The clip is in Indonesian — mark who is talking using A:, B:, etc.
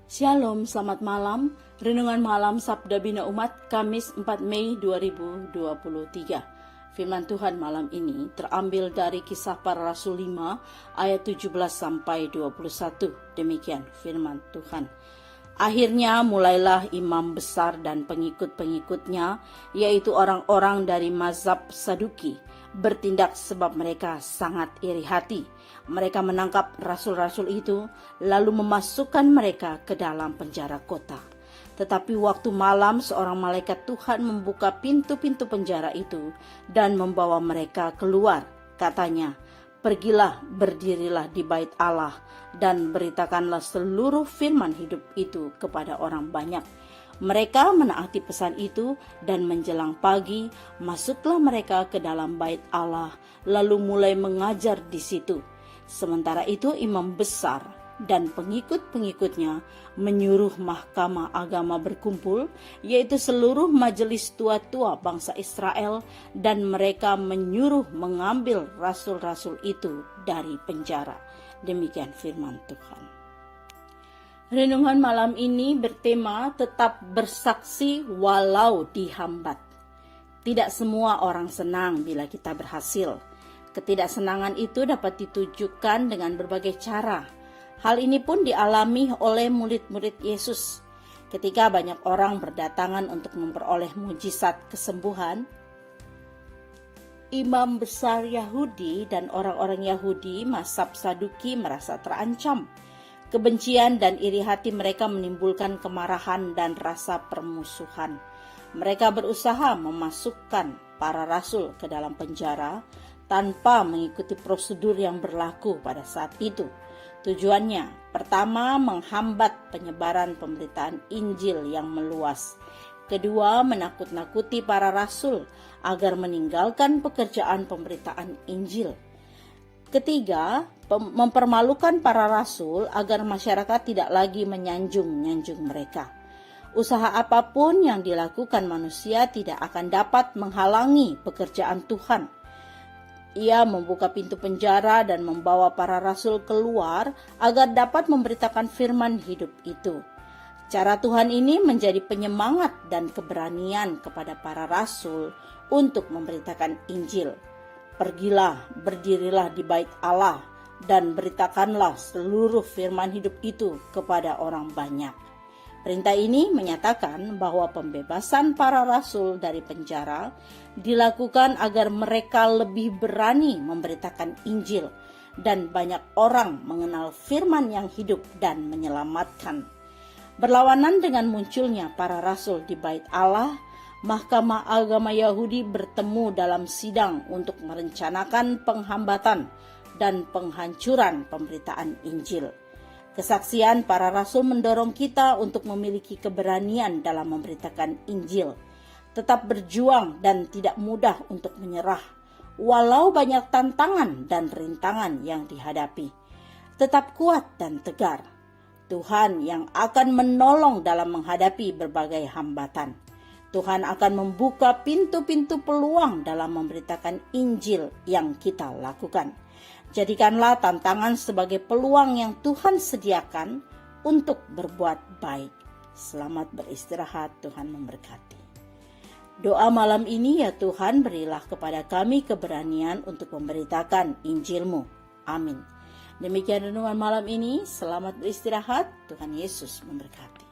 A: Shalom, selamat malam. Renungan malam Sabda Bina Umat, Kamis 4 Mei 2023. Firman Tuhan malam ini terambil dari Kisah Para Rasul 5 ayat 17 sampai 21. Demikian firman Tuhan. Akhirnya mulailah imam besar dan pengikut-pengikutnya, yaitu orang-orang dari mazhab Saduki, bertindak sebab mereka sangat iri hati. Mereka menangkap rasul-rasul itu, lalu memasukkan mereka ke dalam penjara kota. Tetapi waktu malam seorang malaikat Tuhan membuka pintu-pintu penjara itu dan membawa mereka keluar. Katanya, "Pergilah, berdirilah di bait Allah dan beritakanlah seluruh firman hidup itu kepada orang banyak." Mereka menaati pesan itu dan menjelang pagi masuklah mereka ke dalam bait Allah lalu mulai mengajar di situ. Sementara itu imam besar dan pengikut-pengikutnya menyuruh mahkamah agama berkumpul, yaitu seluruh majelis tua-tua bangsa Israel, dan mereka menyuruh mengambil rasul-rasul itu dari penjara. Demikian firman Tuhan. Renungan malam ini bertema tetap bersaksi walau dihambat. Tidak semua orang senang bila kita berhasil. Ketidaksenangan itu dapat ditujukan dengan berbagai cara. Hal ini pun dialami oleh murid-murid Yesus. Ketika banyak orang berdatangan untuk memperoleh mujizat kesembuhan, imam besar Yahudi dan orang-orang Yahudi mazhab Saduki merasa terancam. Kebencian dan iri hati mereka menimbulkan kemarahan dan rasa permusuhan. Mereka berusaha memasukkan para rasul ke dalam penjara tanpa mengikuti prosedur yang berlaku pada saat itu. Tujuannya, pertama, menghambat penyebaran pemberitaan Injil yang meluas. Kedua, menakut-nakuti para rasul agar meninggalkan pekerjaan pemberitaan Injil. Ketiga, mempermalukan para rasul agar masyarakat tidak lagi menyanjung-nyanjung mereka. Usaha apapun yang dilakukan manusia tidak akan dapat menghalangi pekerjaan Tuhan. Ia membuka pintu penjara dan membawa para rasul keluar agar dapat memberitakan firman hidup itu. Cara Tuhan ini menjadi penyemangat dan keberanian kepada para rasul untuk memberitakan Injil. Pergilah, berdirilah di bait Allah dan beritakanlah seluruh firman hidup itu kepada orang banyak. Perintah ini menyatakan bahwa pembebasan para rasul dari penjara dilakukan agar mereka lebih berani memberitakan Injil dan banyak orang mengenal firman yang hidup dan menyelamatkan. Berlawanan dengan munculnya para rasul di bait Allah, mahkamah agama Yahudi bertemu dalam sidang untuk merencanakan penghambatan dan penghancuran pemberitaan Injil. Kesaksian para rasul mendorong kita untuk memiliki keberanian dalam memberitakan Injil. Tetap berjuang dan tidak mudah untuk menyerah, walau banyak tantangan dan rintangan yang dihadapi. Tetap kuat dan tegar. Tuhan yang akan menolong dalam menghadapi berbagai hambatan. Tuhan akan membuka pintu-pintu peluang dalam memberitakan Injil yang kita lakukan. Jadikanlah tantangan sebagai peluang yang Tuhan sediakan untuk berbuat baik. Selamat beristirahat, Tuhan memberkati. Doa malam ini, ya Tuhan, berilah kepada kami keberanian untuk memberitakan Injil-Mu. Amin. Demikian renungan malam ini, selamat beristirahat, Tuhan Yesus memberkati.